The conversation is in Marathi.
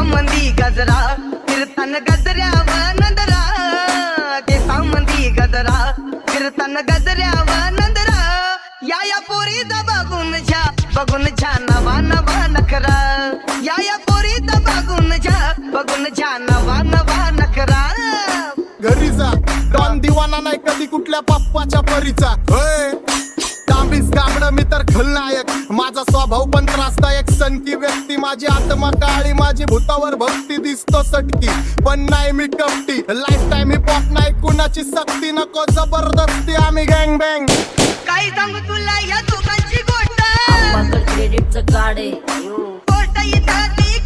केसांमंदी गजरा फिरताना गजऱ्यावर नंदरा, केसांमंदी गजरा फिरताना गजऱ्यावर नंदरा, या पोरीचा बघून छा नवा नवा नखरा, या पोरीचा बघून छा नवा नवा नखरा. घरी जा डॉन दिवाना नाही कधी कुठल्या पप्पाच्या परीचा. होय तांबीस गाबड मी तर खलनायक, माझा स्वभाव पण त्रासदायक. सनकी व्यक्ती माझी आत्मा काळी, माझी भूतावर भक्ती दिसतो सटकी, पण नाही मी कपटी. लाईफ टाइम हिप हॉप नाही कुणाची सक्ती, नको जबरदस्ती आम्ही गँग बँग. काय सांगू तुला या दोघांची गोष्ट, क्रेडिटचं कार्ड आहे. गोष्ट इथं ती